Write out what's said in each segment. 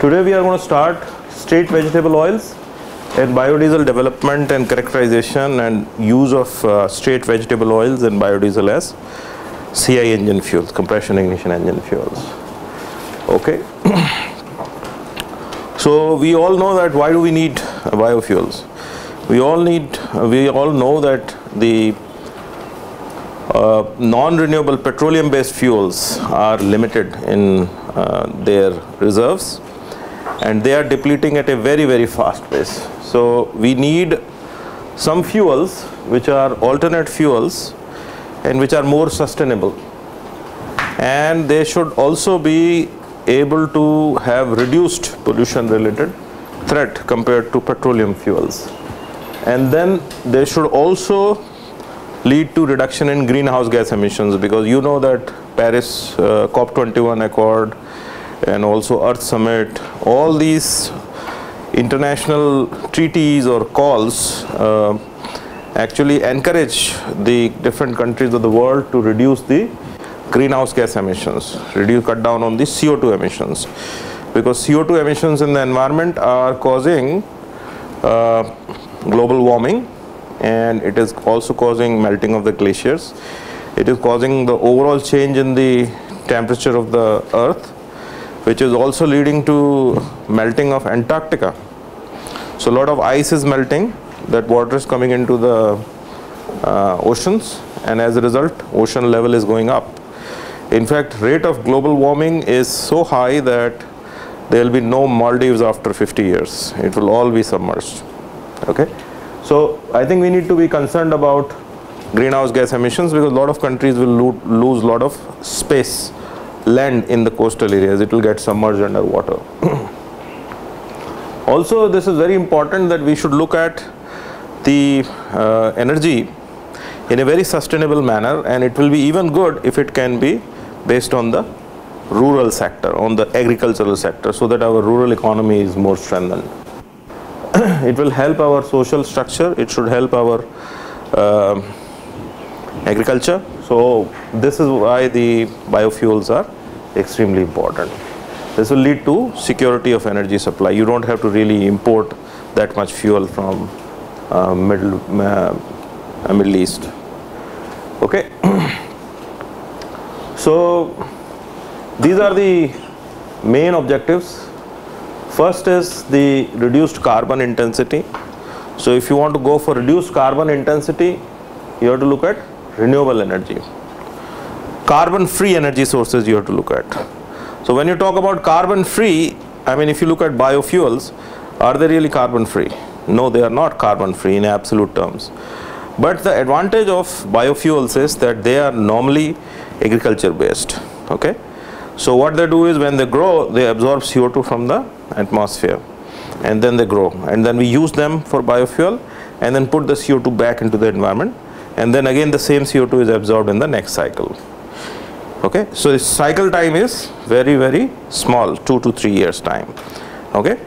Today we are going to start straight vegetable oils and biodiesel development and characterization and use of straight vegetable oils and biodiesel as CI engine fuels, compression ignition engine fuels. Okay. So we all know that why do we need biofuels? We all know that the non-renewable petroleum-based fuels are limited in their reserves, and they are depleting at a very, very fast pace. So we need some fuels which are alternate fuels and which are more sustainable, and they should also be able to have reduced pollution related threat compared to petroleum fuels, and then they should also lead to reduction in greenhouse gas emissions, because you know that Paris COP21 Accord and also Earth Summit, all these international treaties or calls actually encourage the different countries of the world to reduce the greenhouse gas emissions, cut down on the CO2 emissions, because CO2 emissions in the environment are causing global warming, and it is also causing melting of the glaciers. It is causing the overall change in the temperature of the earth, which is also leading to melting of Antarctica. So a lot of ice is melting, that water is coming into the oceans, and as a result ocean level is going up. In fact, rate of global warming is so high that there will be no Maldives after 50 years. It will all be submerged. Okay. So I think we need to be concerned about greenhouse gas emissions, because a lot of countries will lose a lot of space, land in the coastal areas. It will get submerged under water. Also, this is very important that we should look at the energy in a very sustainable manner, and it will be even good if it can be based on the rural sector, on the agricultural sector, so that our rural economy is more strengthened. It will help our social structure, it should help our agriculture. So this is why the biofuels are extremely important. This will lead to security of energy supply. You don't have to really import that much fuel from Middle East. Okay. So these are the main objectives. First is the reduced carbon intensity. So if you want to go for reduced carbon intensity, you have to look at renewable energy. Carbon free energy sources you have to look at. So when you talk about carbon free, I mean, if you look at biofuels, are they really carbon free? No, they are not carbon free in absolute terms. But the advantage of biofuels is that they are normally agriculture based. Okay. So what they do is, when they grow, they absorb CO2 from the atmosphere, and then they grow, and then we use them for biofuel, and then put the CO2 back into the environment, and then again the same CO2 is absorbed in the next cycle. Okay. So the cycle time is very, very small, 2 to 3 years time. Okay.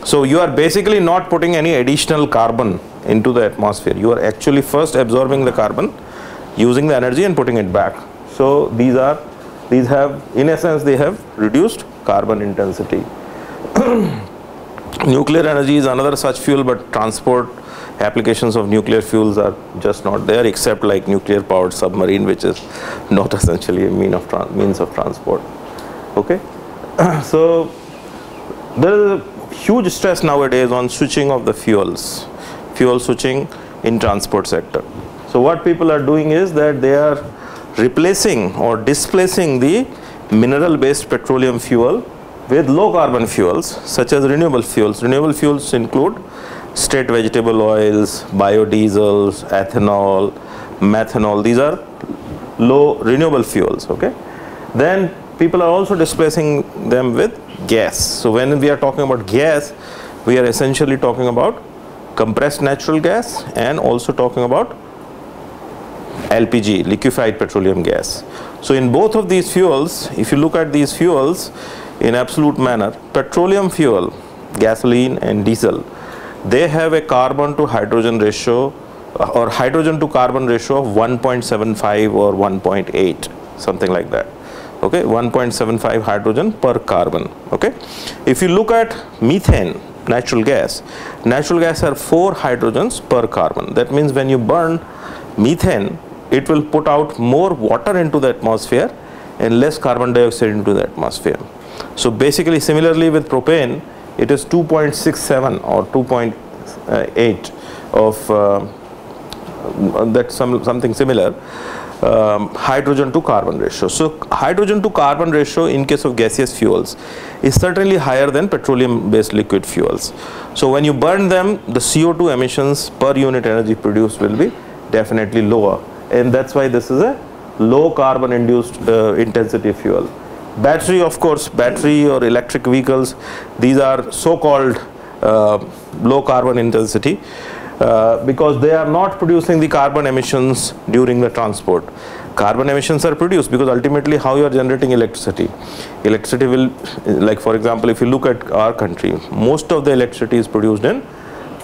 So you are basically not putting any additional carbon into the atmosphere. You are actually first absorbing the carbon, using the energy and putting it back. So these have, in essence, they have reduced carbon intensity. Nuclear energy is another such fuel, but transport applications of nuclear fuels are just not there, except like nuclear powered submarine, which is not essentially a means of transport. Okay. So there is a huge stress nowadays on switching of the fuel switching in transport sector. So what people are doing is that they are replacing or displacing the mineral based petroleum fuel with low carbon fuels such as renewable fuels. Renewable fuels include straight vegetable oils, biodiesels, ethanol, methanol. These are low renewable fuels. Okay. Then people are also displacing them with gas. So when we are talking about gas, we are essentially talking about compressed natural gas, and also talking about LPG, liquefied petroleum gas. So in both of these fuels, if you look at these fuels in absolute manner, petroleum fuel, gasoline and diesel, they have a carbon to hydrogen ratio or hydrogen to carbon ratio of 1.75 or 1.8, something like that. Okay, 1.75 hydrogen per carbon. Okay, if you look at methane, natural gas have 4 hydrogens per carbon. That means when you burn methane, it will put out more water into the atmosphere and less carbon dioxide into the atmosphere. So basically, similarly with propane, it is 2.67 or 2.8 of that's something similar. Hydrogen to carbon ratio. So hydrogen to carbon ratio in case of gaseous fuels is certainly higher than petroleum based liquid fuels. So when you burn them, the CO2 emissions per unit energy produced will be definitely lower, and that's why this is a low carbon induced intensity fuel. Battery, of course, battery or electric vehicles, these are so-called low carbon intensity because they are not producing the carbon emissions during the transport. Carbon emissions are produced because ultimately how you are generating electricity. Electricity will, like for example, if you look at our country, most of the electricity is produced in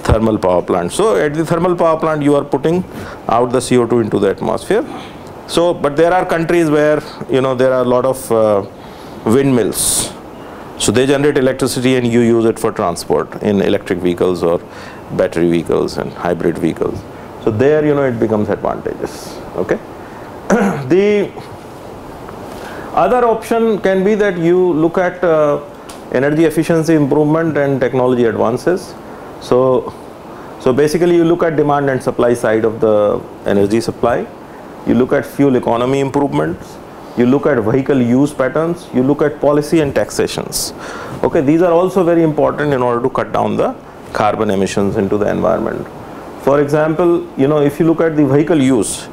thermal power plant. So at the thermal power plant you are putting out the CO2 into the atmosphere. So, but there are countries where, you know, there are a lot of windmills. So they generate electricity and you use it for transport in electric vehicles or battery vehicles and hybrid vehicles. So there, you know, it becomes advantageous. Okay. The other option can be that you look at energy efficiency improvement and technology advances. So basically you look at demand and supply side of the energy supply. You look at fuel economy improvements. You look at vehicle use patterns. You look at policy and taxations. Okay, these are also very important in order to cut down the carbon emissions into the environment. For example, you know, if you look at the vehicle use,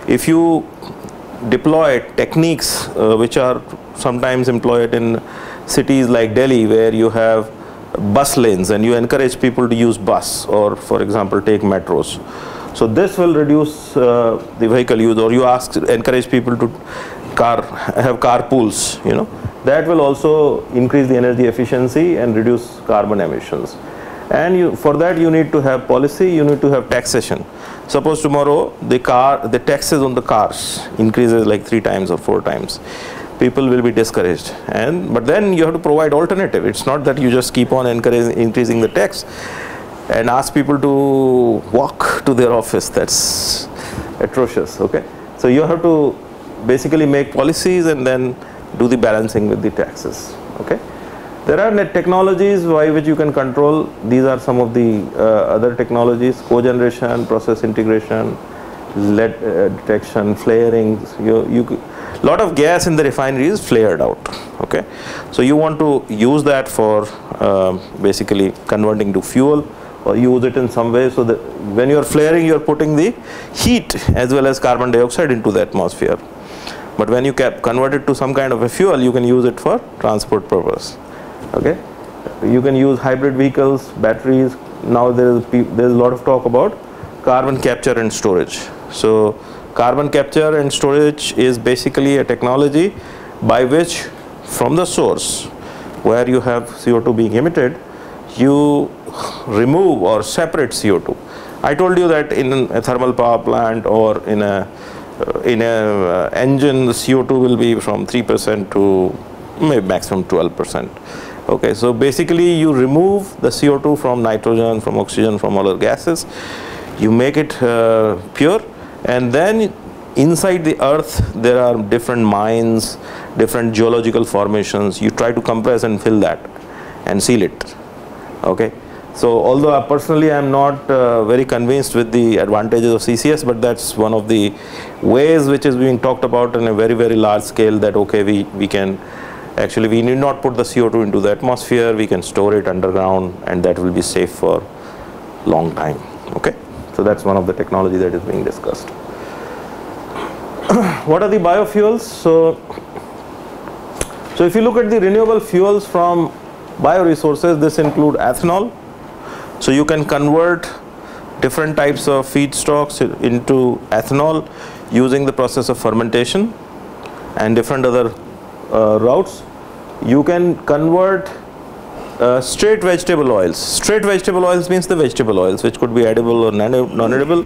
if you deploy techniques which are sometimes employed in cities like Delhi, where you have bus lanes and you encourage people to use bus, or for example take metros. So this will reduce the vehicle use, or you encourage people to have carpools, you know, that will also increase the energy efficiency and reduce carbon emissions. And for that you need to have policy, you need to have taxation. Suppose tomorrow the taxes on the cars increases like 3 times or 4 times. People will be discouraged, but then you have to provide alternative. It's not that you just keep on increasing the tax and ask people to walk to their office. That's atrocious. Okay, so you have to basically make policies and then do the balancing with the taxes. Okay, there are technologies by which you can control. These are some of the other technologies: cogeneration, process integration, lead detection, flaring. Lot of gas in the refinery is flared out. Okay, so you want to use that for basically converting to fuel, or use it in some way, so that when you are flaring, you are putting the heat as well as carbon dioxide into the atmosphere. But when you convert it to some kind of a fuel, you can use it for transport purpose. Okay, you can use hybrid vehicles, batteries. Now there is a lot of talk about carbon capture and storage. So carbon capture and storage is basically a technology by which from the source where you have CO2 being emitted, you remove or separate CO2. I told you that in a thermal power plant or in a engine, the CO2 will be from 3% to maybe maximum 12%. Okay, so basically you remove the CO2 from nitrogen, from oxygen, from other gases, you make it pure, and then inside the earth there are different mines, different geological formations. You try to compress and fill that and seal it. Okay, so although personally I am not very convinced with the advantages of CCS, but that's one of the ways which is being talked about in a very, very large scale, that okay, we can actually, we need not put the CO2 into the atmosphere, we can store it underground, and that will be safe for long time. Okay, so that's one of the technology that is being discussed. What are the biofuels? So if you look at the renewable fuels from bioresources, this include ethanol. So you can convert different types of feedstocks into ethanol using the process of fermentation and different other routes. You can convert straight vegetable oils. Straight vegetable oils means the vegetable oils, which could be edible or non-edible.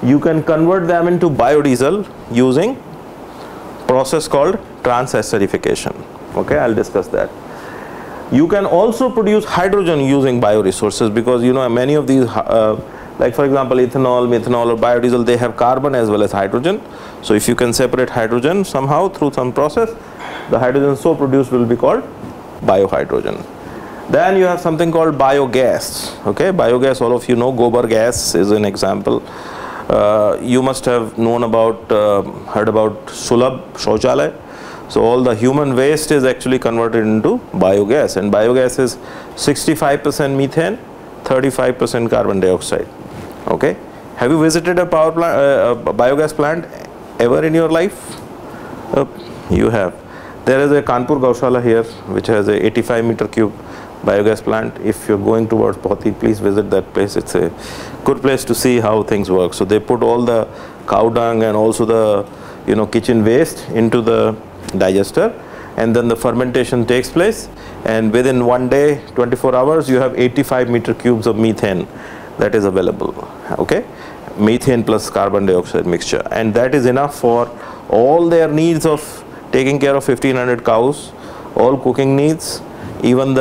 You can convert them into biodiesel using process called trans-esterification. Okay, I'll discuss that. You can also produce hydrogen using bioresources, because you know many of these, like for example ethanol, methanol or biodiesel, they have carbon as well as hydrogen. So if you can separate hydrogen somehow through some process, the hydrogen so produced will be called biohydrogen. Then you have something called biogas. Okay, biogas, all of you know, gobar gas is an example. You must have known about, heard about Sulabh Shauchalay. So all the human waste is actually converted into biogas, and biogas is 65% methane, 35% carbon dioxide. Okay, have you visited a power plant, a biogas plant ever in your life? You have. There is a Kanpur Gaushala here, which has a 85 meter cube biogas plant. If you're going towards Bhoti, please visit that place. It's a good place to see how things work. So they put all the cow dung and also the kitchen waste into the digester, and then the fermentation takes place, and within one day, 24 hours, you have 85 meter cubes of methane that is available. Okay, methane plus carbon dioxide mixture, and that is enough for all their needs of taking care of 1500 cows, all cooking needs, even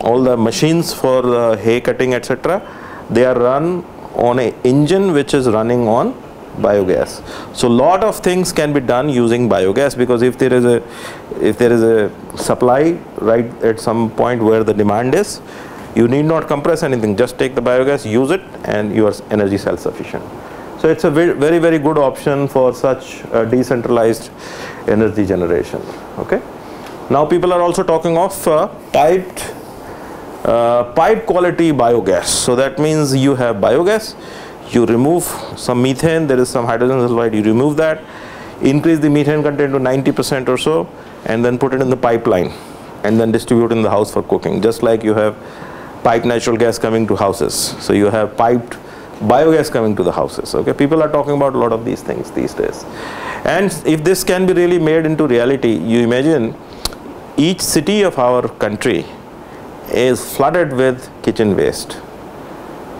all the machines for the hay cutting, etc. They are run on an engine which is running on biogas. So lot of things can be done using biogas, because if there is a supply right at some point where the demand is, you need not compress anything, just take the biogas, use it, and you are energy self-sufficient. So it's a very, very good option for such decentralized energy generation. Okay. Now people are also talking of piped quality biogas. So that means you have biogas, you remove some methane, there is some hydrogen sulfide, you remove that, increase the methane content to 90% or so, and then put it in the pipeline, and then distribute in the house for cooking, just like you have piped natural gas coming to houses. So you have piped biogas coming to the houses. Okay, people are talking about a lot of these things these days. And if this can be really made into reality, you imagine each city of our country is flooded with kitchen waste,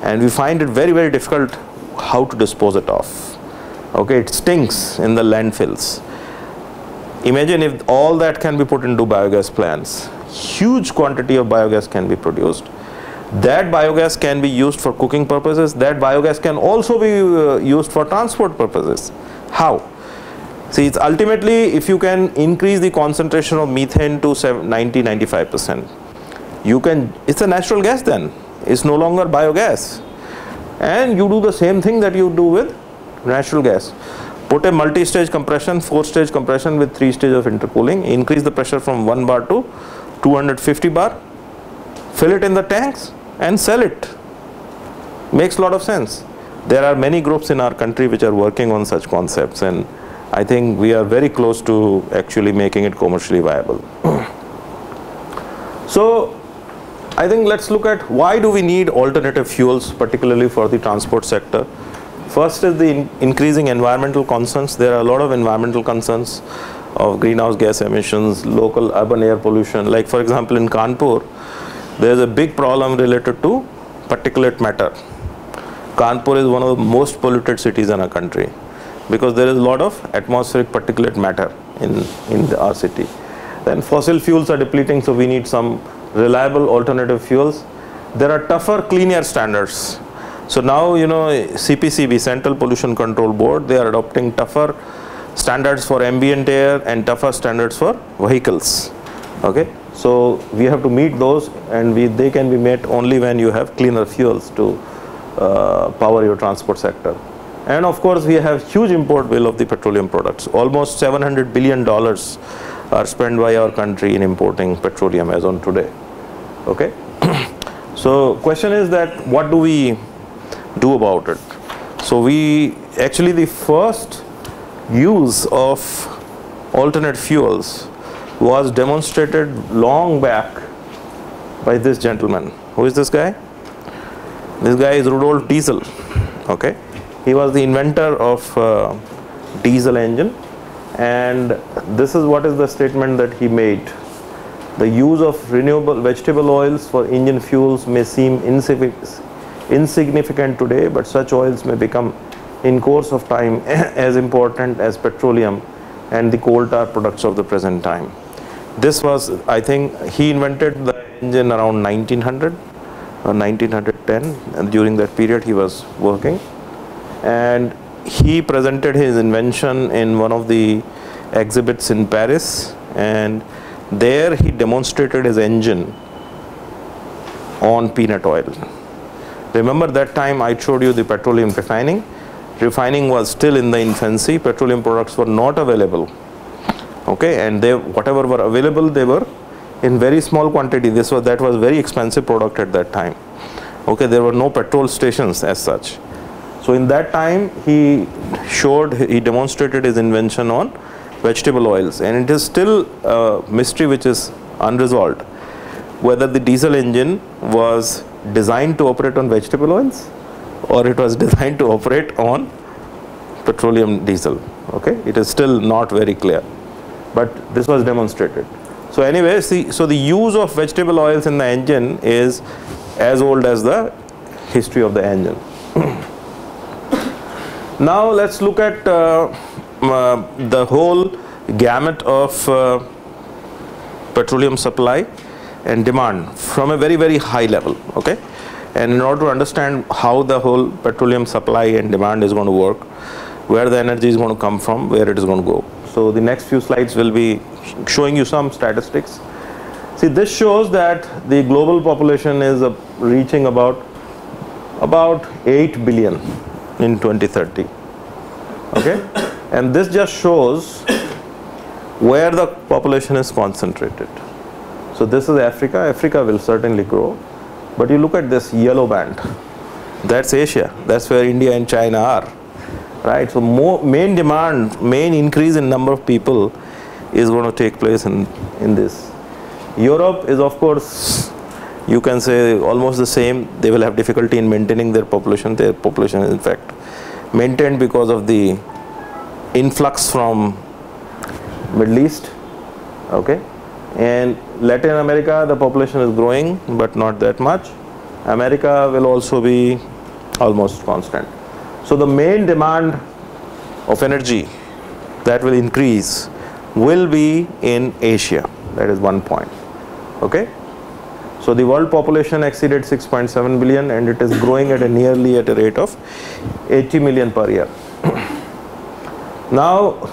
and we find it very, very difficult how to dispose it off. Okay, it stinks in the landfills. Imagine if all that can be put into biogas plants, huge quantity of biogas can be produced. That biogas can be used for cooking purposes. That biogas can also be used for transport purposes. How? See, it's ultimately, if you can increase the concentration of methane to 90-95%, you can, it's a natural gas then. It's no longer biogas, and you do the same thing that you do with natural gas. Put a multi-stage compression, 4-stage compression with 3 stages of intercooling, increase the pressure from 1 bar to 250 bar, fill it in the tanks and sell it. Makes a lot of sense. There are many groups in our country which are working on such concepts, and I think we are very close to actually making it commercially viable. So I think let's look at why do we need alternative fuels, particularly for the transport sector. First is the increasing environmental concerns. There are a lot of environmental concerns of greenhouse gas emissions, local urban air pollution. Like for example in Kanpur, there is a big problem related to particulate matter. Kanpur is one of the most polluted cities in our country, because there is a lot of atmospheric particulate matter in our city. Then fossil fuels are depleting, so we need some reliable alternative fuels. There are tougher clean air standards. So now, you know, CPCB, Central Pollution Control Board, they are adopting tougher standards for ambient air and tougher standards for vehicles. Okay, so we have to meet those, and they can be met only when you have cleaner fuels to power your transport sector. And of course, we have huge import bill of the petroleum products. Almost $700 billion are spent by our country in importing petroleum as on today. Okay, so question is that what do we do about it? So we actually, the first use of alternate fuels was demonstrated long back by this gentleman. Who is this guy? This guy is Rudolf Diesel. Okay, he was the inventor of diesel engine, and this is what is the statement that he made. The use of renewable vegetable oils for engine fuels may seem insignificant today, but such oils may become in course of time as important as petroleum and the coal tar products of the present time. This was, I think, he invented the engine around 1900 or 1910, and during that period he was working, and he presented his invention in one of the exhibits in Paris, and there he demonstrated his engine on peanut oil. Remember that time I showed you the petroleum refining. Refining was still in the infancy, petroleum products were not available. Okay, and they, whatever were available, they were in very small quantity. That was very expensive product at that time. Okay, there were no petrol stations as such. So in that time he demonstrated his invention on vegetable oils, and it is still a mystery which is unresolved, whether the diesel engine was designed to operate on vegetable oils or it was designed to operate on petroleum diesel. Okay, it is still not very clear, but this was demonstrated. So anyway, so the use of vegetable oils in the engine is as old as the history of the engine. Now let's look at the whole gamut of petroleum supply and demand from a very, very high level. Okay, and in order to understand how the whole petroleum supply and demand is going to work, where the energy is going to come from, where it is going to go. So the next few slides will be showing you some statistics. See, this shows that the global population is reaching about 8 billion in 2030. Okay, and this just shows where the population is concentrated. So this is Africa. Africa will certainly grow, but you look at this yellow band, that's Asia. That's where India and China are, right? So main increase in number of people is going to take place in this. Europe is, of course, you can say almost the same. They will have difficulty in maintaining their population. Their population is in fact maintained because of the influx from Middle East. Okay, and Latin America, the population is growing but not that much. America will also be almost constant. So the main demand of energy that will increase will be in Asia. That is one point. Okay, so the world population exceeded 6.7 billion and it is growing at nearly at a rate of 80 million per year. Now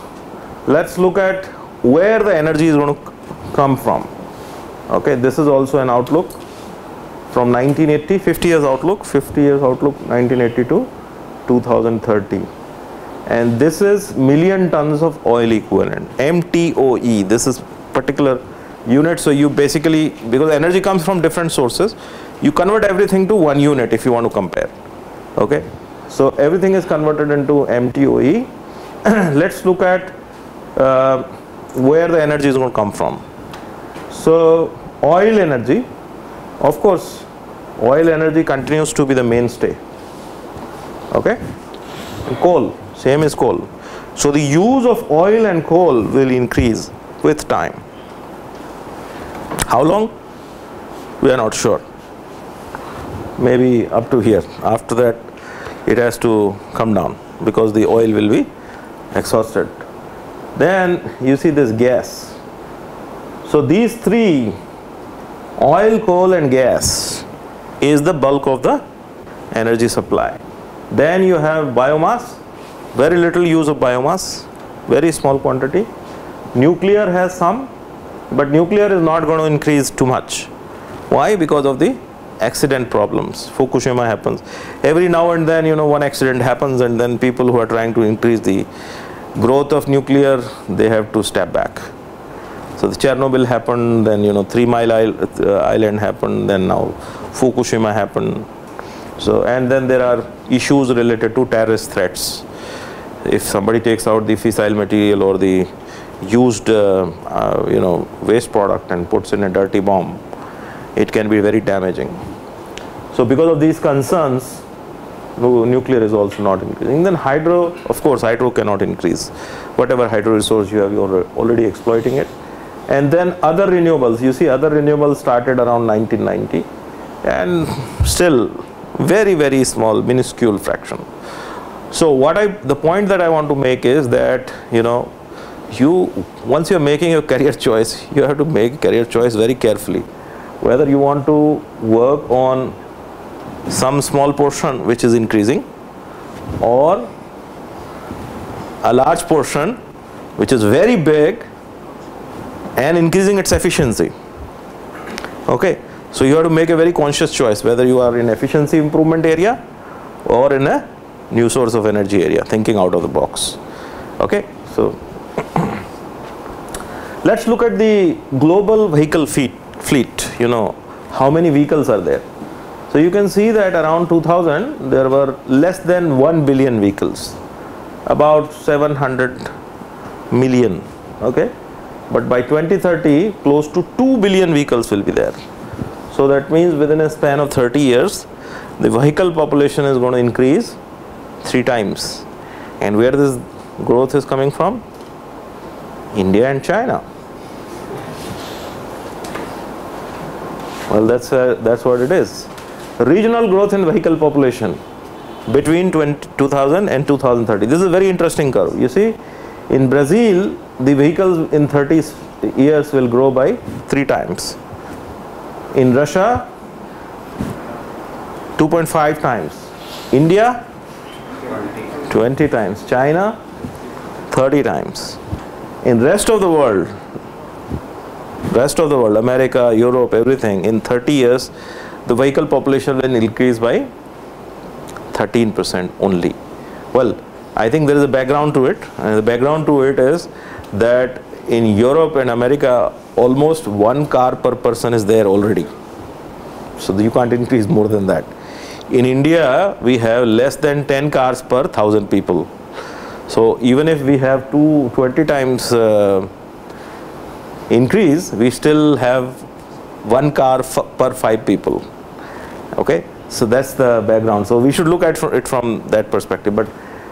let's look at where the energy is going to come from. Okay, this is also an outlook from 1980, 50 years outlook, 1980 to 2030, and this is million tons of oil equivalent, MTOE. This is particular unit. So you basically, because energy comes from different sources, you convert everything to one unit if you want to compare. Okay, so everything is converted into MTOE. Let's look at where the energy is going to come from. So oil energy, of course, oil energy continues to be the mainstay. Okay, and coal, same as coal. So the use of oil and coal will increase with time. How long? We are not sure. Maybe up to here. After that, it has to come down because the oil will be exhausted. Then you see this gas. So these three, oil, coal and gas, is the bulk of the energy supply. Then you have biomass, very little use of biomass, very small quantity. Nuclear has some, but nuclear is not going to increase too much. Why? Because of the accident problems. Fukushima happens. Every now and then, you know, one accident happens and then people who are trying to increase the growth of nuclear, they have to step back. So the Chernobyl happened, then, you know, 3 Mile Island happened, then now Fukushima happened. So, and then there are issues related to terrorist threats. If somebody takes out the fissile material or the used you know, waste product and puts in a dirty bomb, it can be very damaging. So because of these concerns, nuclear is also not increasing. Then hydro, of course, hydro cannot increase. Whatever hydro resource you have, you are already exploiting it. And then other renewables, you see other renewables started around 1990 and still very, very small, minuscule fraction. So the point that I want to make is that, you know, once you're making your career choice, you have to make career choice very carefully. Whether you want to work on some small portion which is increasing, or a large portion which is very big and increasing its efficiency. Okay, so you have to make a very conscious choice whether you are in efficiency improvement area or in a new source of energy area, thinking out of the box. Okay, so let's look at the global vehicle fleet. You know, how many vehicles are there? So you can see that around 2000 there were less than 1 billion vehicles, about 700 million. Okay, but by 2030 close to 2 billion vehicles will be there. So that means within a span of 30 years the vehicle population is going to increase 3 times. And where this growth is coming from? India and China. Well, that's what it is. Regional growth in vehicle population between 2000 and 2030. This is a very interesting curve. You see, in Brazil, the vehicles in 30 years will grow by 3 times. In Russia, 2.5 times. India, 20 times. China, 30 times. In rest of the world, America, Europe, everything, in 30 years, the vehicle population will increase by 13% only. Well, I think there is a background to it, and the background to it is that in Europe and America, almost 1 car per person is there already. So you can't increase more than that. In India, we have less than 10 cars per 1,000 people. So even if we have 20 times increase, we still have 1 car per 5 people. Okay, so that's the background. So we should look at it from that perspective. But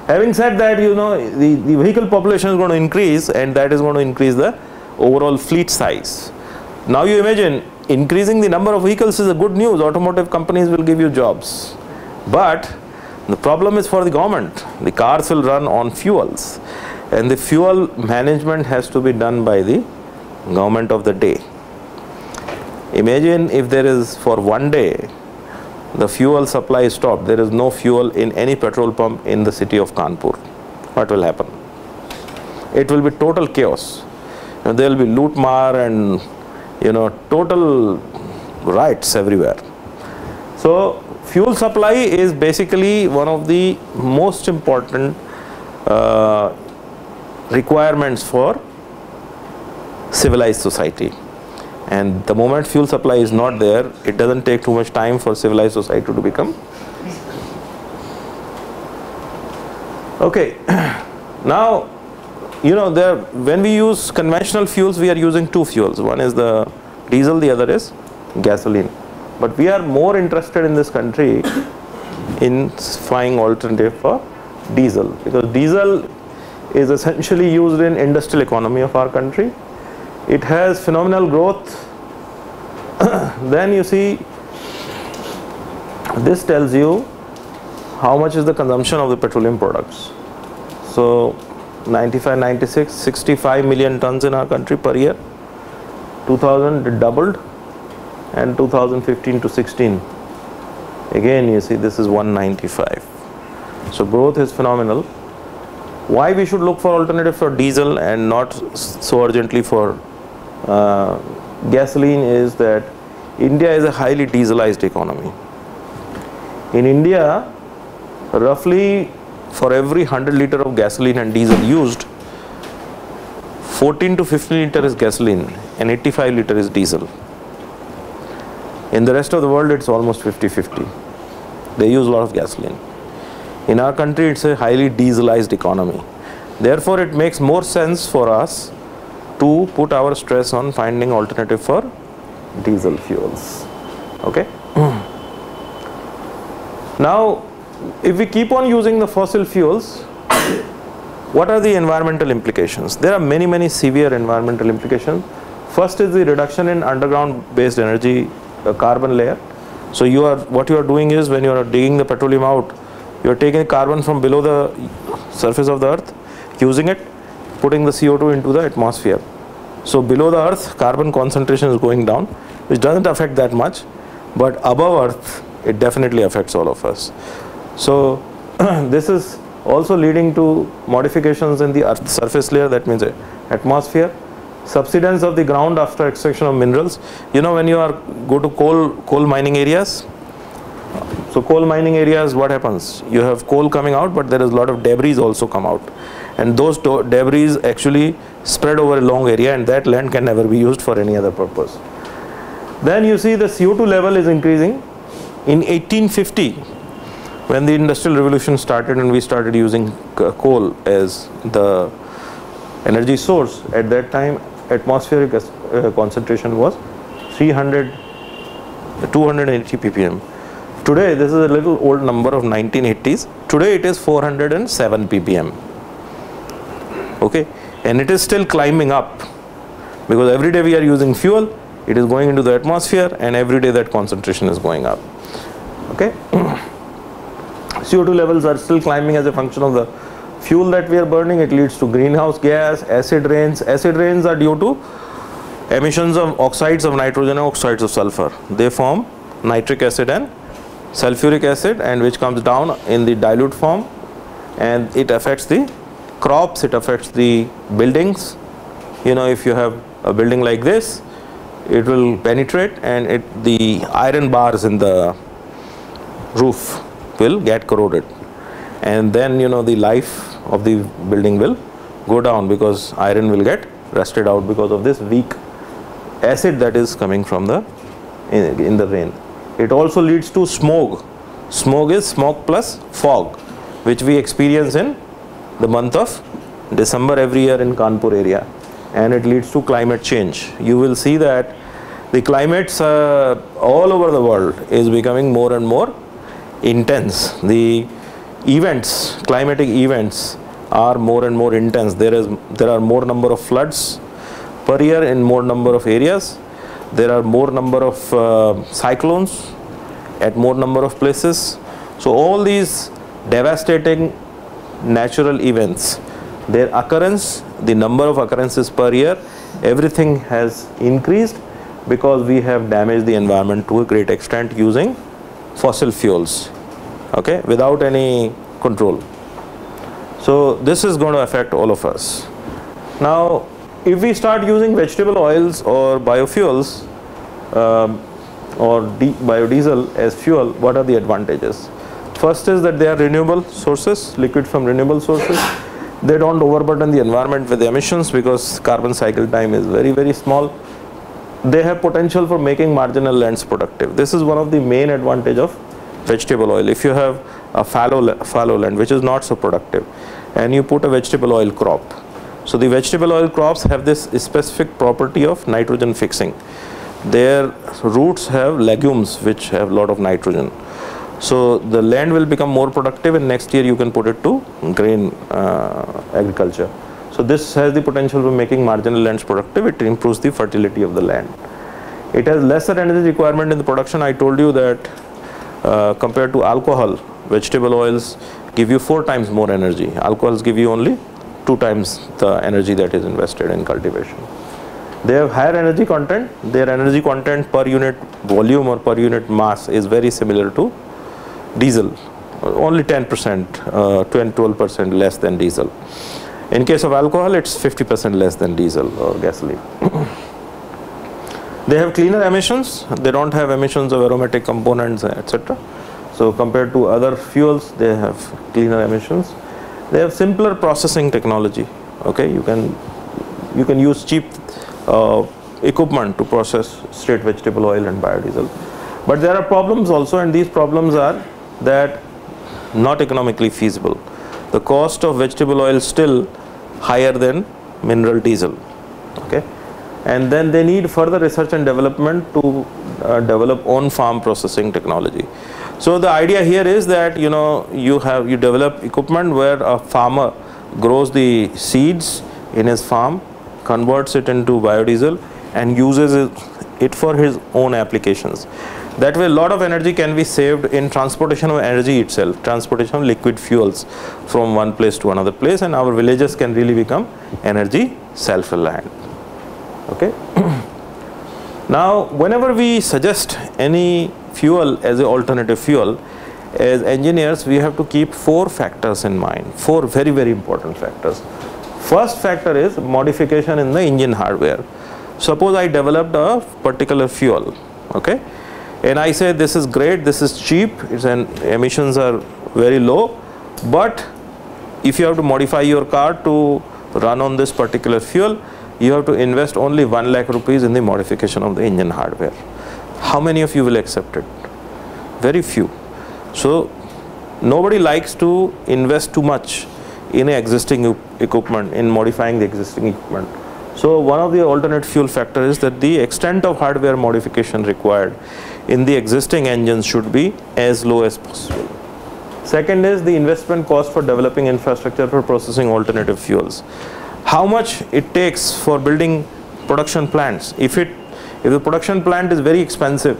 having said that, you know, the vehicle population is going to increase, and that is going to increase the overall fleet size. Now you imagine, increasing the number of vehicles is a good news. Automotive companies will give you jobs. But the problem is for the government. The cars will run on fuels, and the fuel management has to be done by the government of the day. Imagine if there is, for one day, the fuel supply is stopped. There is no fuel in any petrol pump in the city of Kanpur. What will happen? It will be total chaos. There will be loot maar and, you know, total riots everywhere. So fuel supply is basically one of the most important requirements for civilized society. And the moment fuel supply is not there, it doesn't take too much time for civilized society to become. Okay, now, you know, when we use conventional fuels, we are using 2 fuels. One is the diesel, the other is gasoline. But we are more interested in this country in finding alternative for diesel, because diesel is essentially used in industrial economy of our country. It has phenomenal growth. Then you see, this tells you how much is the consumption of the petroleum products. So 95, 96, 65 million tons in our country per year. 2000 it doubled, and 2015 to 16 again you see this is 195. So growth is phenomenal. Why we should look for alternative for diesel and not so urgently for gasoline is that India is a highly dieselized economy. In India, roughly for every 100 liter of gasoline and diesel used, 14 to 15 liter is gasoline and 85 liter is diesel. In the rest of the world, it's almost 50-50. They use a lot of gasoline. In our country, it's a highly dieselized economy. Therefore, it makes more sense for us to put our stress on finding alternative for diesel fuels. Okay. Now, if we keep on using the fossil fuels, what are the environmental implications? There are many severe environmental implications. First is the reduction in underground based energy carbon layer. So what you are doing is, when you are digging the petroleum out, you are taking carbon from below the surface of the earth, using it, putting the CO2 into the atmosphere. So below the earth, carbon concentration is going down, which doesn't affect that much, but above earth, it definitely affects all of us. So this is also leading to modifications in the earth's surface layer, that means atmosphere. Subsidence of the ground after extraction of minerals. You know, when you go to coal mining areas, so coal mining areas, what happens? You have coal coming out, but there is a lot of debris also come out. And those debris actually spread over a long area, and that land can never be used for any other purpose. Then you see the CO2 level is increasing. In 1850, when the Industrial Revolution started and we started using coal as the energy source, at that time atmospheric concentration was 280 ppm. Today, this is a little old number of 1980s. Today it is 407 ppm. Okay, and it is still climbing up, because every day we are using fuel, it is going into the atmosphere, and every day that concentration is going up. Okay, CO2 levels are still climbing as a function of the fuel that we are burning. It leads to greenhouse gas, acid rains. Acid rains are due to emissions of oxides of nitrogen and oxides of sulfur. They form nitric acid and sulfuric acid, and which comes down in the dilute form, and it affects the crops, it affects the buildings. You know, if you have a building like this, it will penetrate, and the iron bars in the roof will get corroded, and then, you know, the life of the building will go down, because iron will get rusted out because of this weak acid that is coming from the in the rain. It also leads to smog. Smog is smoke plus fog, which we experience in the month of December every year in Kanpur area, and it leads to climate change. You will see that the climates all over the world is becoming more and more intense. The events, climatic events, are more and more intense. There are more number of floods per year in more number of areas. There are more number of cyclones at more number of places. So all these devastating natural events, their occurrence, the number of occurrences per year, everything has increased because we have damaged the environment to a great extent using fossil fuels, okay, without any control. So this is going to affect all of us. Now, if we start using vegetable oils or biofuels or biodiesel as fuel, what are the advantages? First is that they are renewable sources, liquid from renewable sources. They don't overburden the environment with emissions because carbon cycle time is very, very small. They have potential for making marginal lands productive. This is one of the main advantage of vegetable oil. If you have a fallow land which is not so productive, and you put a vegetable oil crop, so the vegetable oil crops have this specific property of nitrogen fixing. Their roots have legumes which have a lot of nitrogen. So the land will become more productive, and next year you can put it to grain agriculture. So this has the potential for making marginal lands productive. It improves the fertility of the land. It has lesser energy requirement in the production. I told you that compared to alcohol, vegetable oils give you 4 times more energy. Alcohols give you only 2 times the energy that is invested in cultivation. They have higher energy content. Their energy content per unit volume or per unit mass is very similar to diesel, only 10%, 12% less than diesel. In case of alcohol, it's 50% less than diesel or gasoline. They have cleaner emissions. They don't have emissions of aromatic components, etc. So compared to other fuels, they have cleaner emissions. They have simpler processing technology. Okay, you can use cheap equipment to process straight vegetable oil and biodiesel. But there are problems also, and these problems are that not economically feasible. The cost of vegetable oil is still higher than mineral diesel. Okay, and then they need further research and development to develop on-farm processing technology. So the idea here is that you develop equipment where a farmer grows the seeds in his farm, converts it into biodiesel, and uses it for his own applications. That way a lot of energy can be saved in transportation of energy itself, transportation of liquid fuels from one place to another place, and our villages can really become energy self-reliant. Okay. Now whenever we suggest any fuel as an alternative fuel, as engineers we have to keep 4 factors in mind, 4 very, very important factors. First factor is modification in the engine hardware. Suppose I developed a particular fuel, okay, and I say this is great, this is cheap, its emissions are very low, but if you have to modify your car to run on this particular fuel, you have to invest only 1 lakh rupees in the modification of the engine hardware. How many of you will accept it? Very few. So nobody likes to invest too much in existing equipment, in modifying the existing equipment. So one of the alternate fuel factor is that the extent of hardware modification required in the existing engines should be as low as possible. Second is the investment cost for developing infrastructure for processing alternative fuels. How much it takes for building production plants. If the production plant is very expensive,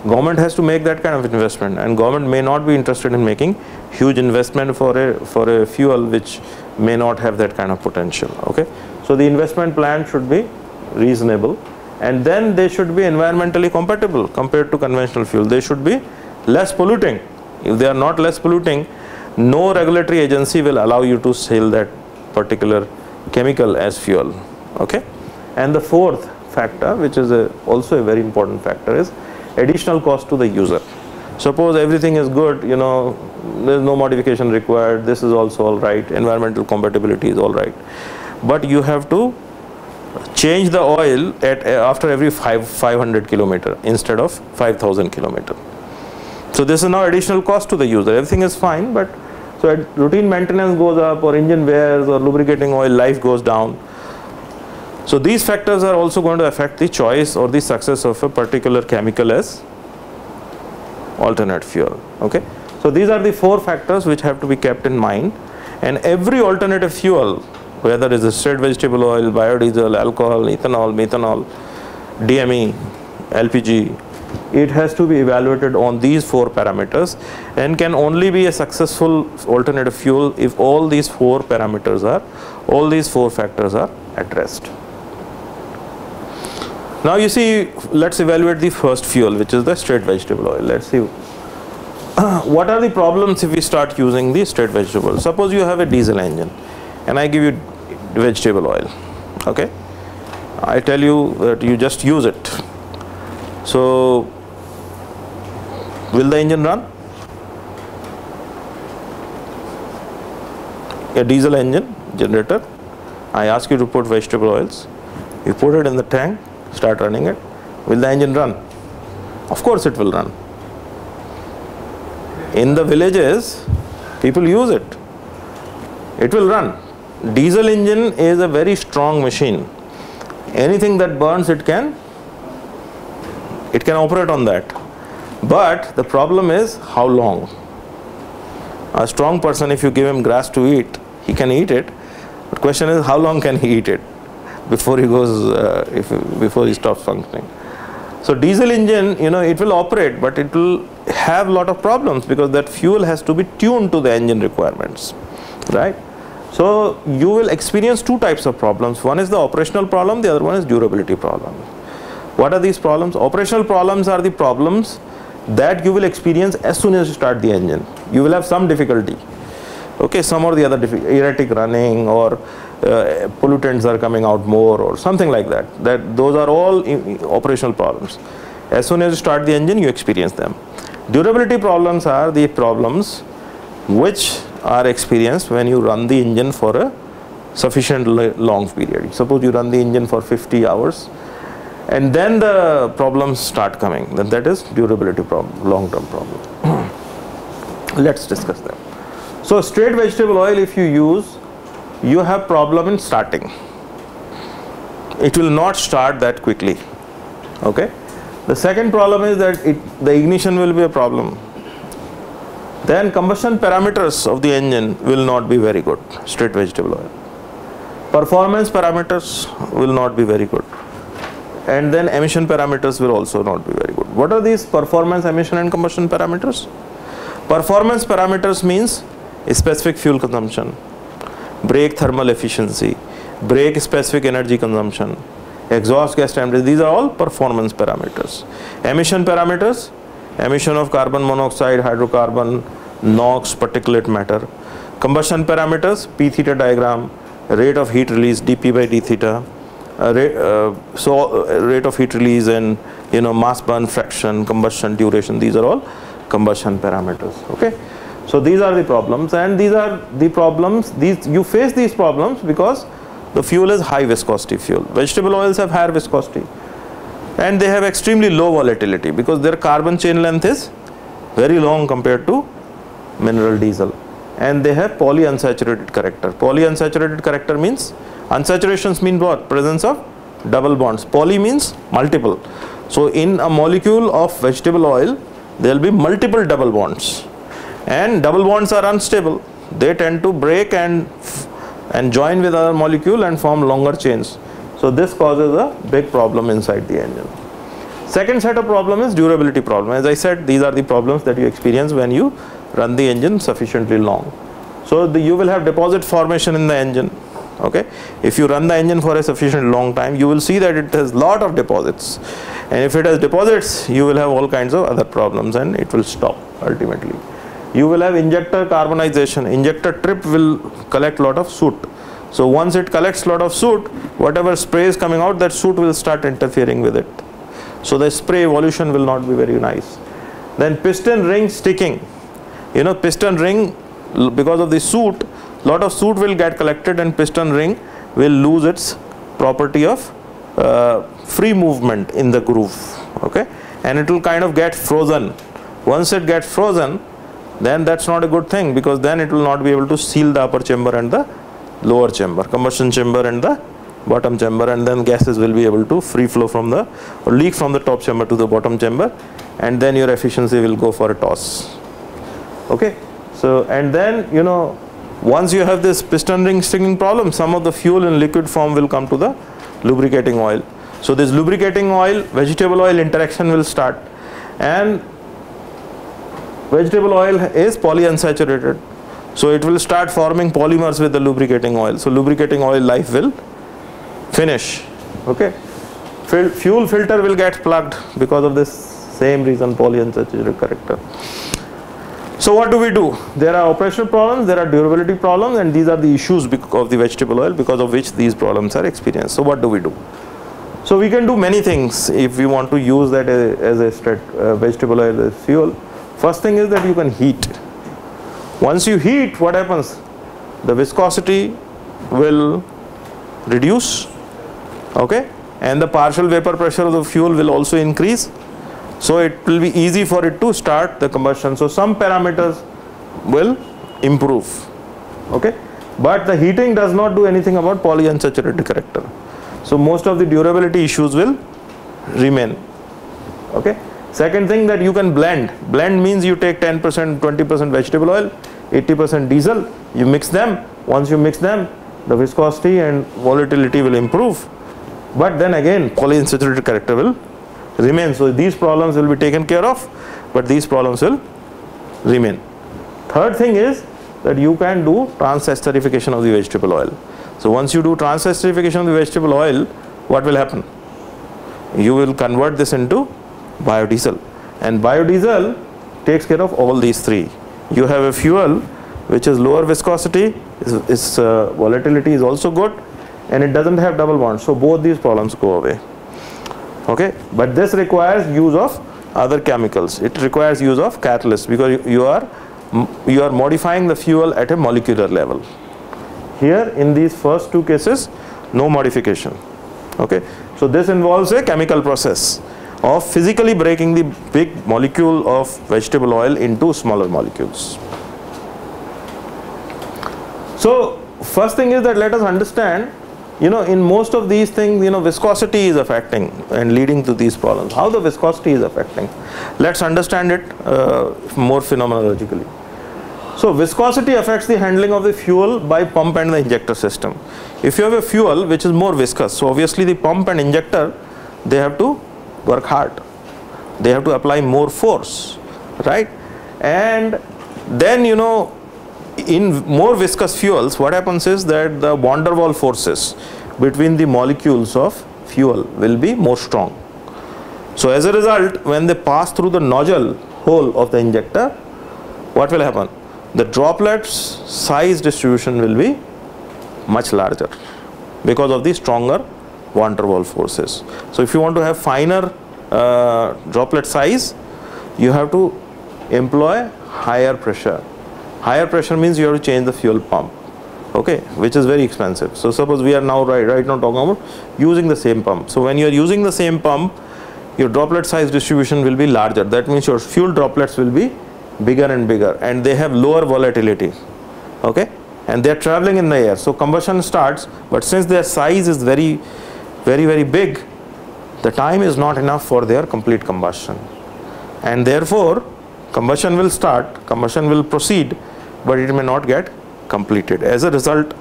government has to make that kind of investment, and government may not be interested in making huge investment for a fuel which may not have that kind of potential. Okay, so the investment plan should be reasonable, and then they should be environmentally compatible compared to conventional fuel. They should be less polluting. If they are not less polluting, no regulatory agency will allow you to sell that particular chemical as fuel. Okay, and the fourth factor, which is also a very important factor, is additional cost to the user. Suppose everything is good, you know, there is no modification required, this is also all right, environmental compatibility is all right, but you have to change the oil after every 500 kilometer instead of 5,000 kilometer. So this is now additional cost to the user. Everything is fine, but so routine maintenance goes up, or engine wears, or lubricating oil life goes down. So these factors are also going to affect the choice or the success of a particular chemical as alternate fuel. Okay, so these are the 4 factors which have to be kept in mind, and every alternative fuel, whether it is a straight vegetable oil, biodiesel, alcohol, ethanol, methanol, DME, LPG, it has to be evaluated on these 4 parameters, and can only be a successful alternative fuel if all these 4 factors are addressed. Now you see, let's evaluate the first fuel, which is the straight vegetable oil. Let's see what are the problems if we start using the straight vegetable. Suppose you have a diesel engine and I give you vegetable oil. Okay, I tell you that you just use it. So will the engine run? A diesel engine generator, I ask you to put vegetable oils, you put it in the tank, start running it, will the engine run? Of course it will run. In the villages people use it, it will run. Diesel engine is a very strong machine. Anything that burns, it can operate on that. But the problem is how long. A strong person, if you give him grass to eat, he can eat it. But question is, how long can he eat it before he goes, before he stops functioning. So diesel engine, you know, it will operate, but it will have a lot of problems because that fuel has to be tuned to the engine requirements, right? So you will experience 2 types of problems. One is the operational problem, the other one is durability problem. What are these problems? Operational problems are the problems that you will experience as soon as you start the engine. You will have some difficulty, okay, some or the other erratic running, or pollutants are coming out more, or something like that. Those are all operational problems. As soon as you start the engine, you experience them. Durability problems are the problems which are experienced when you run the engine for a sufficient long period. Suppose you run the engine for 50 hours and then the problems start coming, then that is durability problem, long-term problem. Let's discuss them. So straight vegetable oil, if you use, you have problem in starting. It will not start that quickly. Okay. The second problem is that the ignition will be a problem. Then combustion parameters of the engine will not be very good, straight vegetable oil. Performance parameters will not be very good. And then emission parameters will also not be very good. What are these performance, emission and combustion parameters? Performance parameters means specific fuel consumption, brake thermal efficiency, brake specific energy consumption, exhaust gas temperature. These are all performance parameters. Emission parameters, emission of carbon monoxide, hydrocarbon, NOx, particulate matter. Combustion parameters, P theta diagram, rate of heat release, dP by d theta, rate of heat release and mass burn fraction, combustion duration. These are all combustion parameters. Okay, so these are the problems, and these are the problems. You face these problems because the fuel is high viscosity fuel. Vegetable oils have higher viscosity, and they have extremely low volatility because their carbon chain length is very long compared to mineral diesel, and they have polyunsaturated character. Polyunsaturated character means, unsaturations mean what? Presence of double bonds. Poly means multiple. So in a molecule of vegetable oil, there will be multiple double bonds, and double bonds are unstable. They tend to break and join with other molecule and form longer chains. So this causes a big problem inside the engine. Second set of problem is durability problem. As I said, these are the problems that you experience when you run the engine sufficiently long. So you will have deposit formation in the engine. Okay, if you run the engine for a sufficiently long time, you will see that it has lot of deposits, and if it has deposits, you will have all kinds of other problems, and it will stop ultimately. You will have injector carbonization. Injector trip will collect lot of soot. So once it collects lot of soot, whatever spray is coming out, that soot will start interfering with it. So the spray evolution will not be very nice. Then piston ring sticking. Piston ring, because of the soot, lot of soot will get collected, and piston ring will lose its property of free movement in the groove. Okay, and it will kind of get frozen. Once it gets frozen, then that's not a good thing, because then it will not be able to seal the upper chamber and the lower chamber, combustion chamber and the bottom chamber, and then gases will be able to free flow from the, or leak from the top chamber to the bottom chamber, and then your efficiency will go for a toss. Okay, so and then once you have this piston ring sticking problem, some of the fuel in liquid form will come to the lubricating oil. So this lubricating oil, vegetable oil interaction will start, and vegetable oil is polyunsaturated, so it will start forming polymers with the lubricating oil. So lubricating oil life will finish. Okay, fuel filter will get plugged because of this same reason, polyunsaturated character. So what do we do? There are operational problems, there are durability problems, and these are the issues of the vegetable oil because of which these problems are experienced. So what do we do? So we can do many things if we want to use that as a vegetable oil as fuel. First thing is that you can heat. Once you heat, what happens? The viscosity will reduce, okay, and the partial vapor pressure of the fuel will also increase. So it will be easy for it to start the combustion. So some parameters will improve, okay, but the heating does not do anything about polyunsaturated character. So most of the durability issues will remain. Okay. Second thing, that you can blend. Blend means you take 10%, 20% vegetable oil, 80% diesel, you mix them. Once you mix them, the viscosity and volatility will improve, but then again polyunsaturated character will remain. So these problems will be taken care of, but these problems will remain. Third thing is that you can do trans-esterification of the vegetable oil. So once you do trans-esterification of the vegetable oil, what will happen? You will convert this into biodiesel, and biodiesel takes care of all these three. You have a fuel which is lower viscosity, its volatility is also good, and it doesn't have double bonds. So both these problems go away. Okay, but this requires use of other chemicals. It requires use of catalysts, because you are modifying the fuel at a molecular level. Here in these first two cases, no modification. Okay, so this involves a chemical process of physically breaking the big molecule of vegetable oil into smaller molecules. So first thing is that let us understand, in most of these things, viscosity is affecting and leading to these problems. How the viscosity is affecting? Let's understand it more phenomenologically. So viscosity affects the handling of the fuel by pump and the injector system. If you have a fuel which is more viscous, so obviously the pump and injector, they have to work hard. they have to apply more force, right? And then, you know, in more viscous fuels, what happens is that the van der Waals forces between the molecules of fuel will be more strong. So as a result, when they pass through the nozzle hole of the injector, what will happen? The droplets size distribution will be much larger because of the stronger van der Waals forces. So if you want to have finer droplet size, you have to employ higher pressure. Higher pressure means you have to change the fuel pump, okay, which is very expensive. So suppose we are now right now talking about using the same pump. So when you are using the same pump, your droplet size distribution will be larger. That means your fuel droplets will be bigger and bigger, and they have lower volatility, okay, and they are traveling in the air. So combustion starts, but since their size is very big, the time is not enough for their complete combustion, and therefore combustion will start, combustion will proceed, but it may not get completed. As a result,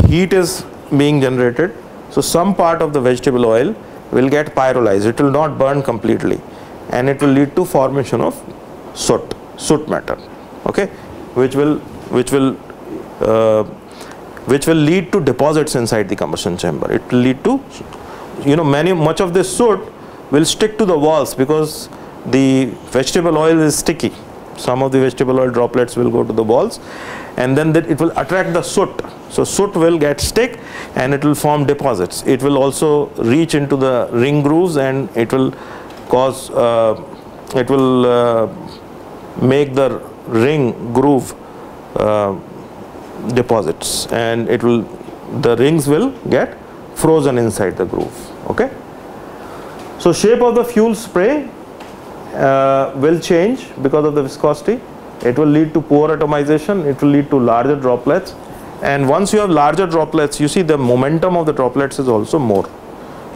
heat is being generated, so some part of the vegetable oil will get pyrolyzed. It will not burn completely, and it will lead to formation of soot matter, okay, which will lead to deposits inside the combustion chamber. It will lead to, you know, much of this soot will stick to the walls because the vegetable oil is sticky. Some of the vegetable oil droplets will go to the walls, and then it will attract the soot. So soot will get stick and it will form deposits. It will also reach into the ring grooves, and it will cause make the ring groove deposits, and the rings will get frozen inside the groove, okay. So shape of the fuel spray will change because of the viscosity. It will lead to poor atomization, it will lead to larger droplets, and once you have larger droplets, you see the momentum of the droplets is also more.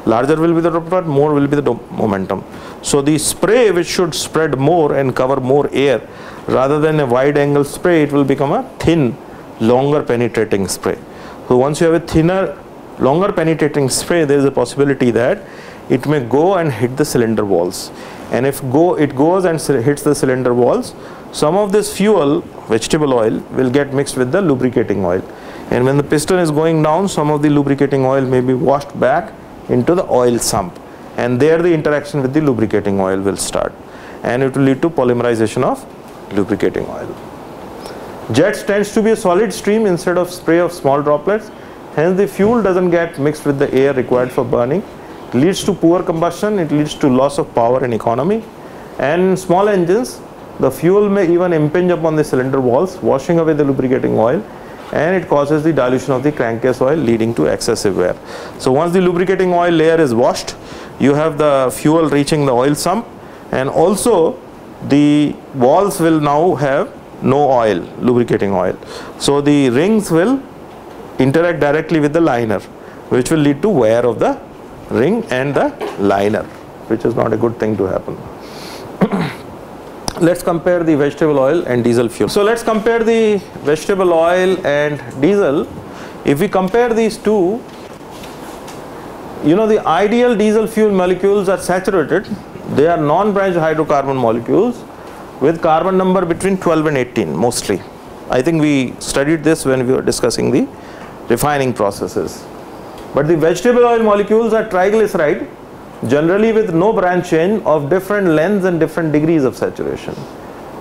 Larger will be the droplet, more will be the momentum. So the spray, which should spread more and cover more air, rather than a wide angle spray, it will become a thin, longer penetrating spray. So once you have a thinner, longer penetrating spray, there is a possibility that it may go and hit the cylinder walls, and if it goes and hits the cylinder walls, some of this fuel, vegetable oil, will get mixed with the lubricating oil, and when the piston is going down, some of the lubricating oil may be washed back into the oil sump, and there the interaction with the lubricating oil will start, and it will lead to polymerization of lubricating oil. Jets tends to be a solid stream instead of spray of small droplets, hence the fuel doesn't get mixed with the air required for burning. It leads to poor combustion, it leads to loss of power and economy, and in small engines the fuel may even impinge upon the cylinder walls, washing away the lubricating oil, and it causes the dilution of the crankcase oil, leading to excessive wear. So once the lubricating oil layer is washed, you have the fuel reaching the oil sump, and also the walls will now have no oil, lubricating oil. So the rings will interact directly with the liner, which will lead to wear of the ring and the liner, which is not a good thing to happen. Let's compare the vegetable oil and diesel fuel. So let's compare the vegetable oil and diesel. If we compare these two, you know, the ideal diesel fuel molecules are saturated. They are non-branched hydrocarbon molecules with carbon number between 12 and 18 mostly. I think we studied this when we were discussing the refining processes. But the vegetable oil molecules are triglyceride, generally with no branch chain, of different lengths and different degrees of saturation.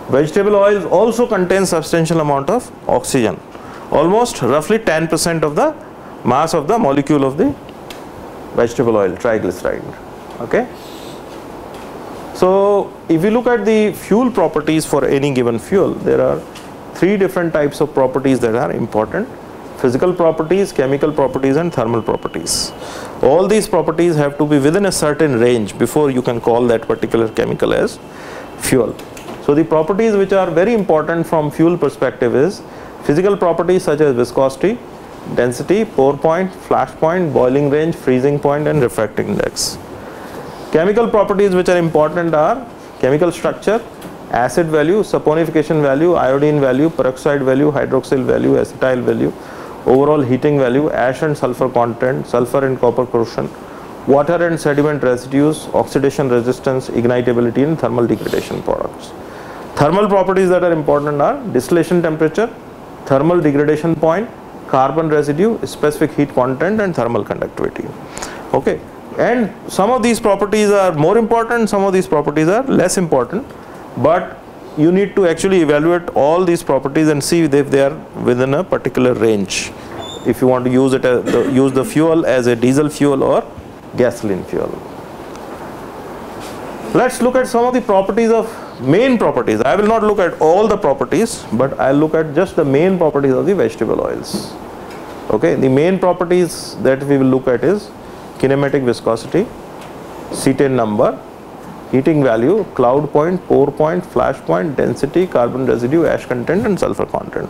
Vegetable oils also contain substantial amount of oxygen, almost roughly 10% of the mass of the molecule of the vegetable oil, triglyceride, okay. So if you look at the fuel properties for any given fuel, there are three different types of properties that are important: physical properties, chemical properties, and thermal properties. All these properties have to be within a certain range before you can call that particular chemical as fuel. So the properties which are very important from fuel perspective is physical properties such as viscosity, density, pour point, flash point, boiling range, freezing point, and refracting index. Chemical properties which are important are chemical structure, acid value, saponification value, iodine value, peroxide value, hydroxyl value, acetyl value, overall heating value, ash and sulfur content, sulfur and copper corrosion, water and sediment residues, oxidation resistance, ignitability and thermal degradation products. Thermal properties that are important are distillation temperature, thermal degradation point, carbon residue, specific heat content and thermal conductivity. Okay, and some of these properties are more important, some of these properties are less important, but you need to actually evaluate all these properties and see if they are within a particular range, if you want to use it as use the fuel as a diesel fuel or gasoline fuel. Let's look at some of the properties of main properties. I will not look at all the properties, but I'll look at just the main properties of the vegetable oils. Okay, the main properties that we will look at is kinematic viscosity, cetane number, heating value, cloud point, pore point, flash point, density, carbon residue, ash content and sulfur content.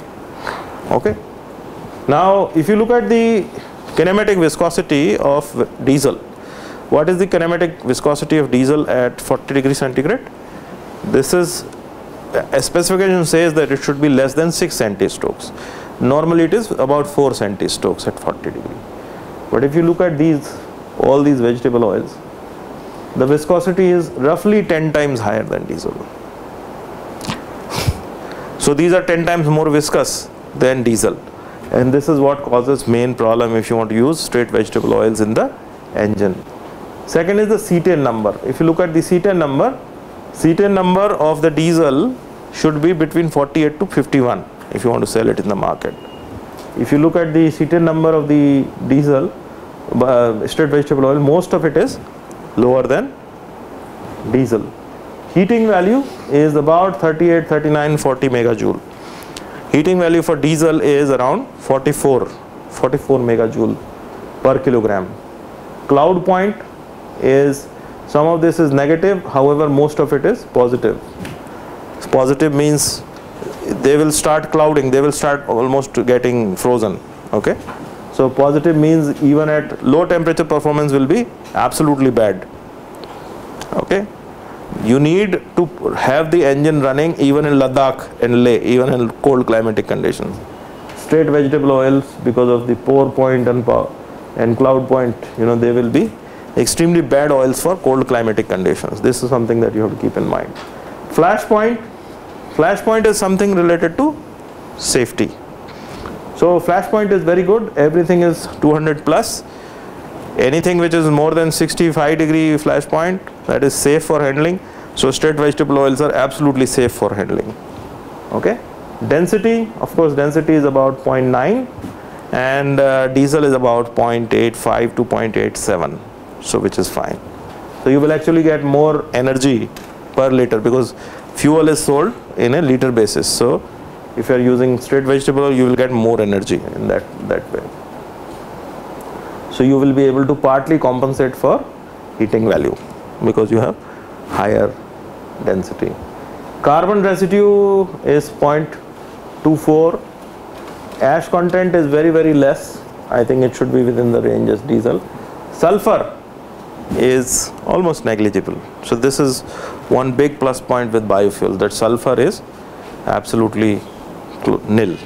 Okay. Now if you look at the kinematic viscosity of diesel, what is the kinematic viscosity of diesel at 40 degrees centigrade? This is, a specification says that it should be less than 6 centistokes. Normally it is about 4 centistokes at 40 degree. But if you look at all these vegetable oils, the viscosity is roughly 10 times higher than diesel. So these are 10 times more viscous than diesel, and this is what causes main problem if you want to use straight vegetable oils in the engine. Second is the cetane number. If you look at the cetane number of the diesel should be between 48 to 51 if you want to sell it in the market. If you look at the cetane number of the diesel, straight vegetable oil, most of it is lower than diesel. Heating value is about 38, 39, 40 megajoule. Heating value for diesel is around 44 megajoule per kilogram. Cloud point is, some of this is negative, however most of it is positive. Positive means they will start clouding, they will start almost getting frozen. Okay, so positive means even at low temperature performance will be absolutely bad. Okay, you need to have the engine running even in Ladakh and Leh, even in cold climatic conditions. Straight vegetable oils, because of the pore point and cloud point, they will be extremely bad oils for cold climatic conditions. This is something that you have to keep in mind. Flash point is something related to safety. So flash point is very good, everything is 200 plus. Anything which is more than 65 degree flash point, that is safe for handling. So straight vegetable oils are absolutely safe for handling. Okay. Density, of course, density is about 0.9 and diesel is about 0.85 to 0.87. So which is fine. So you will actually get more energy per liter because fuel is sold in a liter basis. So if you are using straight vegetable oil, you will get more energy in that way. So you will be able to partly compensate for heating value because you have higher density. Carbon residue is 0.24. Ash content is very, very less. I think it should be within the range as diesel. Sulfur is almost negligible. So this is one big plus point with biofuel, that sulfur is absolutely nil.